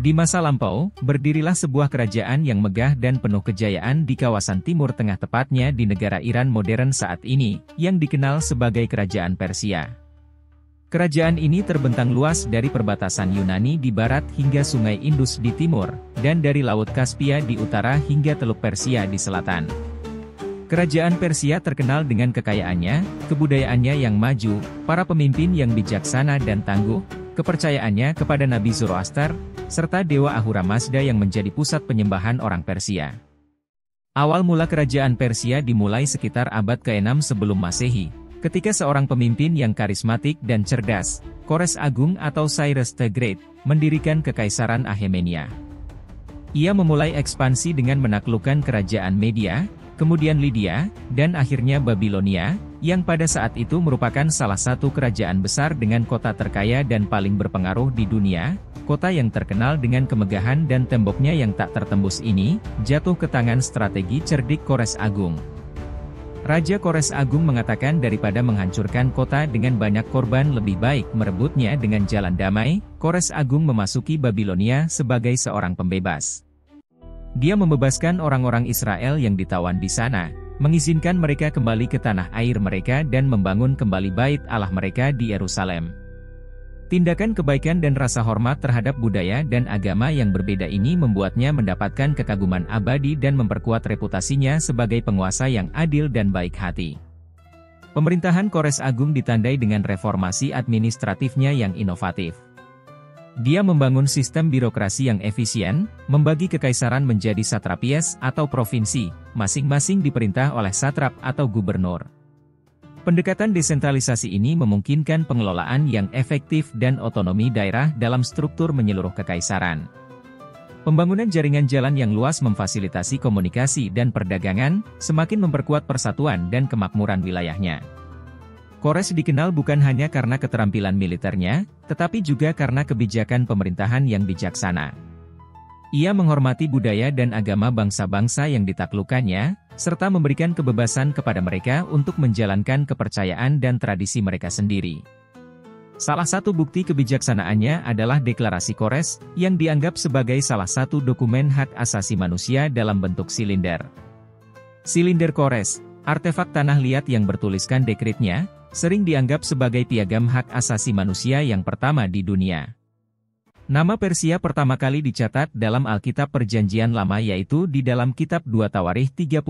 Di masa lampau, berdirilah sebuah kerajaan yang megah dan penuh kejayaan di kawasan Timur Tengah, tepatnya di negara Iran modern saat ini, yang dikenal sebagai Kerajaan Persia. Kerajaan ini terbentang luas dari perbatasan Yunani di barat hingga Sungai Indus di timur, dan dari Laut Kaspia di utara hingga Teluk Persia di selatan. Kerajaan Persia terkenal dengan kekayaannya, kebudayaannya yang maju, para pemimpin yang bijaksana dan tangguh, kepercayaannya kepada Nabi Zoroaster, serta Dewa Ahura Mazda yang menjadi pusat penyembahan orang Persia. Awal mula kerajaan Persia dimulai sekitar abad ke-6 sebelum Masehi, ketika seorang pemimpin yang karismatik dan cerdas, Kores Agung atau Cyrus the Great, mendirikan Kekaisaran Achaemenida. Ia memulai ekspansi dengan menaklukkan kerajaan Media, kemudian Lydia, dan akhirnya Babilonia, yang pada saat itu merupakan salah satu kerajaan besar dengan kota terkaya dan paling berpengaruh di dunia. Kota yang terkenal dengan kemegahan dan temboknya yang tak tertembus ini, jatuh ke tangan strategi cerdik Kores Agung. Raja Kores Agung mengatakan daripada menghancurkan kota dengan banyak korban lebih baik merebutnya dengan jalan damai. Kores Agung memasuki Babilonia sebagai seorang pembebas. Dia membebaskan orang-orang Israel yang ditawan di sana, mengizinkan mereka kembali ke tanah air mereka dan membangun kembali bait Allah mereka di Yerusalem. Tindakan kebaikan dan rasa hormat terhadap budaya dan agama yang berbeda ini membuatnya mendapatkan kekaguman abadi dan memperkuat reputasinya sebagai penguasa yang adil dan baik hati. Pemerintahan Kores Agung ditandai dengan reformasi administratifnya yang inovatif. Dia membangun sistem birokrasi yang efisien, membagi kekaisaran menjadi satrapies atau provinsi, masing-masing diperintah oleh satrap atau gubernur. Pendekatan desentralisasi ini memungkinkan pengelolaan yang efektif dan otonomi daerah dalam struktur menyeluruh kekaisaran. Pembangunan jaringan jalan yang luas memfasilitasi komunikasi dan perdagangan, semakin memperkuat persatuan dan kemakmuran wilayahnya. Kores dikenal bukan hanya karena keterampilan militernya, tetapi juga karena kebijakan pemerintahan yang bijaksana. Ia menghormati budaya dan agama bangsa-bangsa yang ditaklukkannya, serta memberikan kebebasan kepada mereka untuk menjalankan kepercayaan dan tradisi mereka sendiri. Salah satu bukti kebijaksanaannya adalah Deklarasi Kores, yang dianggap sebagai salah satu dokumen hak asasi manusia dalam bentuk silinder. Silinder Kores, artefak tanah liat yang bertuliskan dekretnya, sering dianggap sebagai piagam hak asasi manusia yang pertama di dunia. Nama Persia pertama kali dicatat dalam Alkitab Perjanjian Lama yaitu di dalam Kitab 2 Tawarikh 36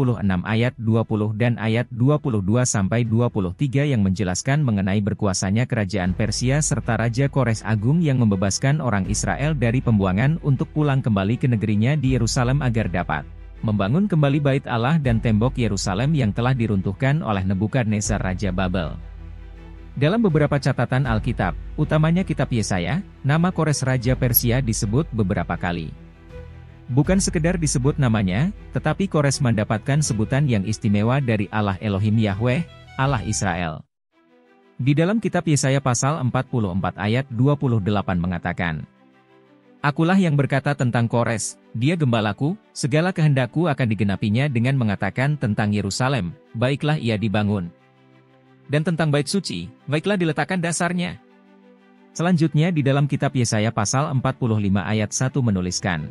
ayat 20 dan ayat 22-23 yang menjelaskan mengenai berkuasanya kerajaan Persia serta Raja Kores Agung yang membebaskan orang Israel dari pembuangan untuk pulang kembali ke negerinya di Yerusalem agar dapat membangun kembali bait Allah dan tembok Yerusalem yang telah diruntuhkan oleh Nebukadnezar Raja Babel. Dalam beberapa catatan Alkitab, utamanya Kitab Yesaya, nama Kores Raja Persia disebut beberapa kali. Bukan sekedar disebut namanya, tetapi Kores mendapatkan sebutan yang istimewa dari Allah Elohim Yahweh, Allah Israel. Di dalam Kitab Yesaya pasal 44 ayat 28 mengatakan, "Akulah yang berkata tentang Kores, dia gembalaku, segala kehendakku akan digenapinya dengan mengatakan tentang Yerusalem, baiklah ia dibangun. Dan tentang bait suci, baiklah diletakkan dasarnya." Selanjutnya di dalam Kitab Yesaya pasal 45 ayat 1 menuliskan,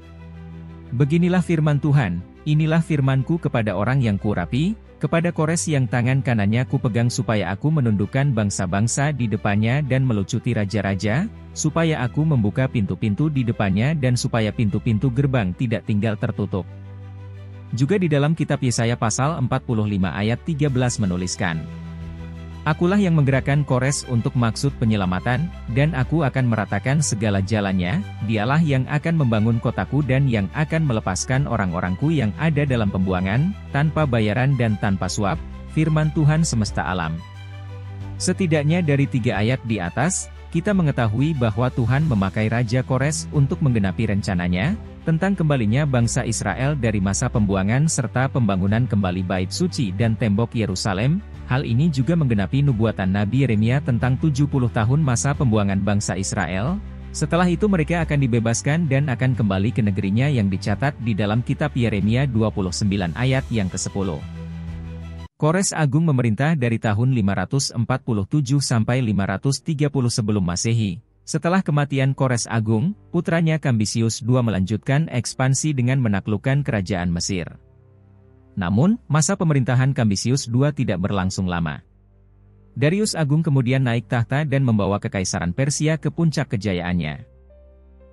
"Beginilah firman Tuhan, inilah firmanku kepada orang yang kurapi, kepada Kores yang tangan kanannya kupegang supaya aku menundukkan bangsa-bangsa di depannya dan melucuti raja-raja, supaya aku membuka pintu-pintu di depannya dan supaya pintu-pintu gerbang tidak tinggal tertutup." Juga di dalam Kitab Yesaya pasal 45 ayat 13 menuliskan, "Akulah yang menggerakkan Kores untuk maksud penyelamatan, dan aku akan meratakan segala jalannya, dialah yang akan membangun kotaku dan yang akan melepaskan orang-orangku yang ada dalam pembuangan, tanpa bayaran dan tanpa suap, firman Tuhan semesta alam." Setidaknya dari 3 ayat di atas, kita mengetahui bahwa Tuhan memakai Raja Kores untuk menggenapi rencananya, tentang kembalinya bangsa Israel dari masa pembuangan serta pembangunan kembali bait suci dan tembok Yerusalem. Hal ini juga menggenapi nubuatan Nabi Yeremia tentang 70 tahun masa pembuangan bangsa Israel. Setelah itu mereka akan dibebaskan dan akan kembali ke negerinya yang dicatat di dalam Kitab Yeremia 29 ayat yang ke-10. Kores Agung memerintah dari tahun 547 sampai 530 sebelum Masehi, Setelah kematian Kores Agung, putranya Kambisius II melanjutkan ekspansi dengan menaklukkan kerajaan Mesir. Namun, masa pemerintahan Kambisius II tidak berlangsung lama. Darius Agung kemudian naik tahta dan membawa kekaisaran Persia ke puncak kejayaannya.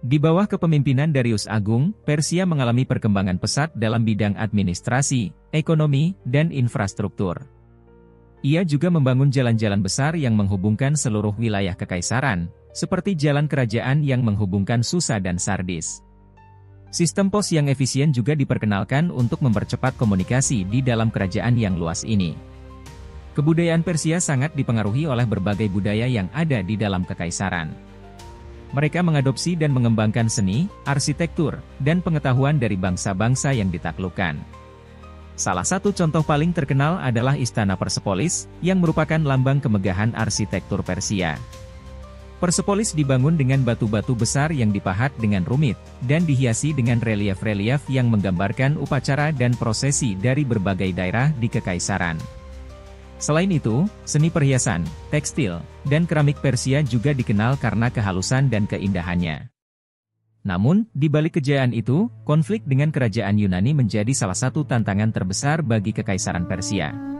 Di bawah kepemimpinan Darius Agung, Persia mengalami perkembangan pesat dalam bidang administrasi, ekonomi, dan infrastruktur. Ia juga membangun jalan-jalan besar yang menghubungkan seluruh wilayah kekaisaran, seperti jalan kerajaan yang menghubungkan Susa dan Sardis. Sistem pos yang efisien juga diperkenalkan untuk mempercepat komunikasi di dalam kerajaan yang luas ini. Kebudayaan Persia sangat dipengaruhi oleh berbagai budaya yang ada di dalam kekaisaran. Mereka mengadopsi dan mengembangkan seni, arsitektur, dan pengetahuan dari bangsa-bangsa yang ditaklukkan. Salah satu contoh paling terkenal adalah Istana Persepolis, yang merupakan lambang kemegahan arsitektur Persia. Persepolis dibangun dengan batu-batu besar yang dipahat dengan rumit, dan dihiasi dengan relief-relief yang menggambarkan upacara dan prosesi dari berbagai daerah di kekaisaran. Selain itu, seni perhiasan, tekstil, dan keramik Persia juga dikenal karena kehalusan dan keindahannya. Namun, di balik kejayaan itu, konflik dengan kerajaan Yunani menjadi salah satu tantangan terbesar bagi kekaisaran Persia.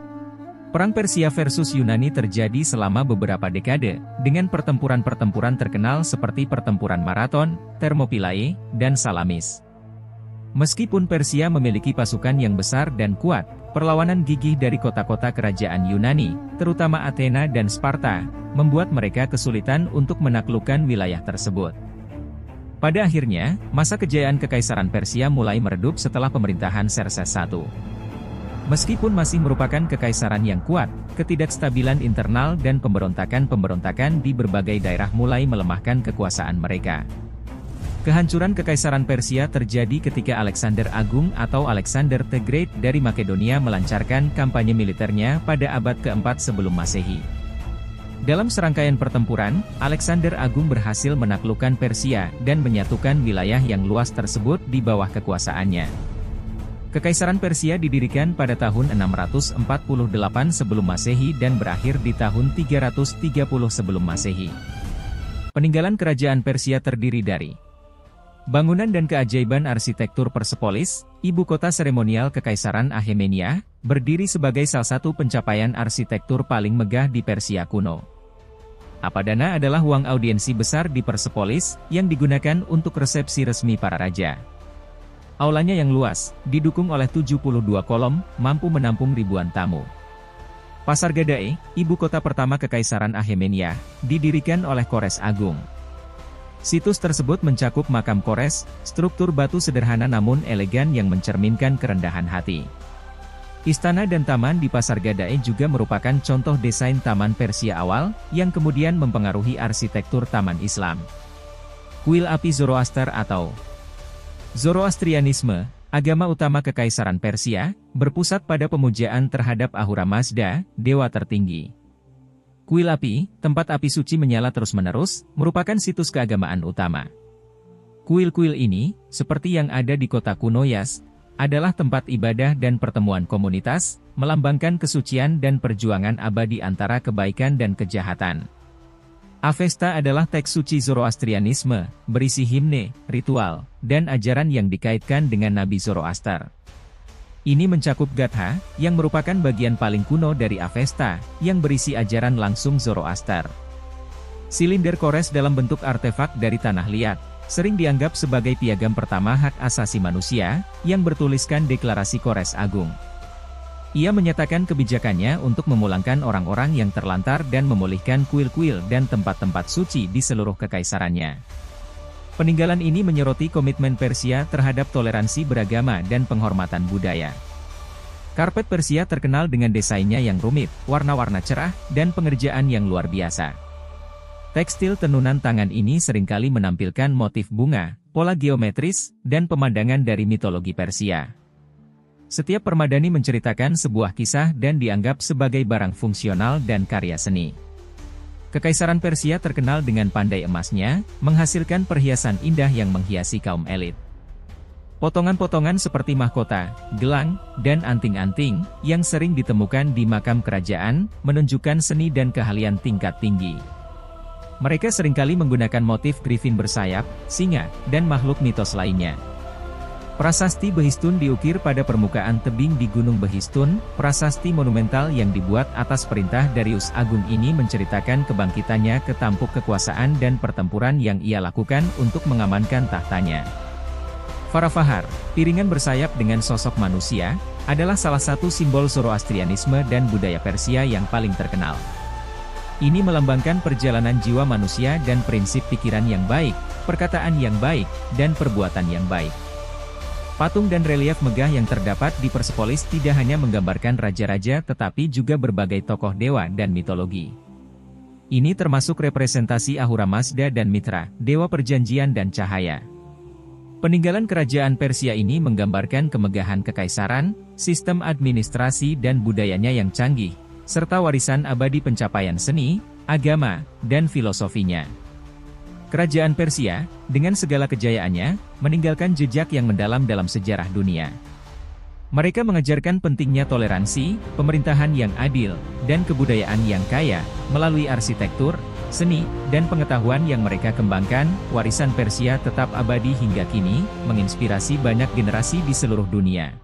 Perang Persia versus Yunani terjadi selama beberapa dekade, dengan pertempuran-pertempuran terkenal seperti Pertempuran Marathon, Thermopylae, dan Salamis. Meskipun Persia memiliki pasukan yang besar dan kuat, perlawanan gigih dari kota-kota kerajaan Yunani, terutama Athena dan Sparta, membuat mereka kesulitan untuk menaklukkan wilayah tersebut. Pada akhirnya, masa kejayaan Kekaisaran Persia mulai meredup setelah pemerintahan Xerxes I. Meskipun masih merupakan kekaisaran yang kuat, ketidakstabilan internal dan pemberontakan-pemberontakan di berbagai daerah mulai melemahkan kekuasaan mereka. Kehancuran Kekaisaran Persia terjadi ketika Alexander Agung atau Alexander the Great dari Makedonia melancarkan kampanye militernya pada abad keempat sebelum Masehi. Dalam serangkaian pertempuran, Alexander Agung berhasil menaklukkan Persia dan menyatukan wilayah yang luas tersebut di bawah kekuasaannya. Kekaisaran Persia didirikan pada tahun 648 sebelum Masehi dan berakhir di tahun 330 sebelum Masehi. Peninggalan kerajaan Persia terdiri dari bangunan dan keajaiban arsitektur Persepolis, ibu kota seremonial Kekaisaran Achaemenida, berdiri sebagai salah satu pencapaian arsitektur paling megah di Persia kuno. Apadana adalah ruang audiensi besar di Persepolis, yang digunakan untuk resepsi resmi para raja. Aulanya yang luas, didukung oleh 72 kolom, mampu menampung ribuan tamu. Pasar Gadae, ibu kota pertama Kekaisaran Achaemenida, didirikan oleh Kores Agung. Situs tersebut mencakup makam Kores, struktur batu sederhana namun elegan yang mencerminkan kerendahan hati. Istana dan taman di Pasar Gadae juga merupakan contoh desain taman Persia awal, yang kemudian mempengaruhi arsitektur taman Islam. Kuil api Zoroaster atau Zoroastrianisme, agama utama Kekaisaran Persia, berpusat pada pemujaan terhadap Ahura Mazda, dewa tertinggi. Kuil api, tempat api suci menyala terus-menerus, merupakan situs keagamaan utama. Kuil-kuil ini, seperti yang ada di kota kuno Yazd, adalah tempat ibadah dan pertemuan komunitas, melambangkan kesucian dan perjuangan abadi antara kebaikan dan kejahatan. Avesta adalah teks suci Zoroastrianisme, berisi himne, ritual, dan ajaran yang dikaitkan dengan Nabi Zoroaster. Ini mencakup Gatha, yang merupakan bagian paling kuno dari Avesta, yang berisi ajaran langsung Zoroaster. Silinder Kores dalam bentuk artefak dari tanah liat, sering dianggap sebagai piagam pertama hak asasi manusia, yang bertuliskan Deklarasi Kores Agung. Ia menyatakan kebijakannya untuk memulangkan orang-orang yang terlantar dan memulihkan kuil-kuil dan tempat-tempat suci di seluruh kekaisarannya. Peninggalan ini menyoroti komitmen Persia terhadap toleransi beragama dan penghormatan budaya. Karpet Persia terkenal dengan desainnya yang rumit, warna-warna cerah, dan pengerjaan yang luar biasa. Tekstil tenunan tangan ini seringkali menampilkan motif bunga, pola geometris, dan pemandangan dari mitologi Persia. Setiap permadani menceritakan sebuah kisah dan dianggap sebagai barang fungsional dan karya seni. Kekaisaran Persia terkenal dengan pandai emasnya, menghasilkan perhiasan indah yang menghiasi kaum elit. Potongan-potongan seperti mahkota, gelang, dan anting-anting, yang sering ditemukan di makam kerajaan, menunjukkan seni dan keahlian tingkat tinggi. Mereka seringkali menggunakan motif griffin bersayap, singa, dan makhluk mitos lainnya. Prasasti Behistun diukir pada permukaan tebing di Gunung Behistun. Prasasti monumental yang dibuat atas perintah Darius Agung ini menceritakan kebangkitannya ke tampuk kekuasaan dan pertempuran yang ia lakukan untuk mengamankan tahtanya. Farafahar, piringan bersayap dengan sosok manusia, adalah salah satu simbol Zoroastrianisme dan budaya Persia yang paling terkenal. Ini melambangkan perjalanan jiwa manusia dan prinsip pikiran yang baik, perkataan yang baik, dan perbuatan yang baik. Patung dan relief megah yang terdapat di Persepolis tidak hanya menggambarkan raja-raja tetapi juga berbagai tokoh dewa dan mitologi. Ini termasuk representasi Ahura Mazda dan Mitra, dewa perjanjian dan cahaya. Peninggalan kerajaan Persia ini menggambarkan kemegahan kekaisaran, sistem administrasi dan budayanya yang canggih, serta warisan abadi pencapaian seni, agama, dan filosofinya. Kerajaan Persia, dengan segala kejayaannya, meninggalkan jejak yang mendalam dalam sejarah dunia. Mereka mengajarkan pentingnya toleransi, pemerintahan yang adil, dan kebudayaan yang kaya, melalui arsitektur, seni, dan pengetahuan yang mereka kembangkan. Warisan Persia tetap abadi hingga kini, menginspirasi banyak generasi di seluruh dunia.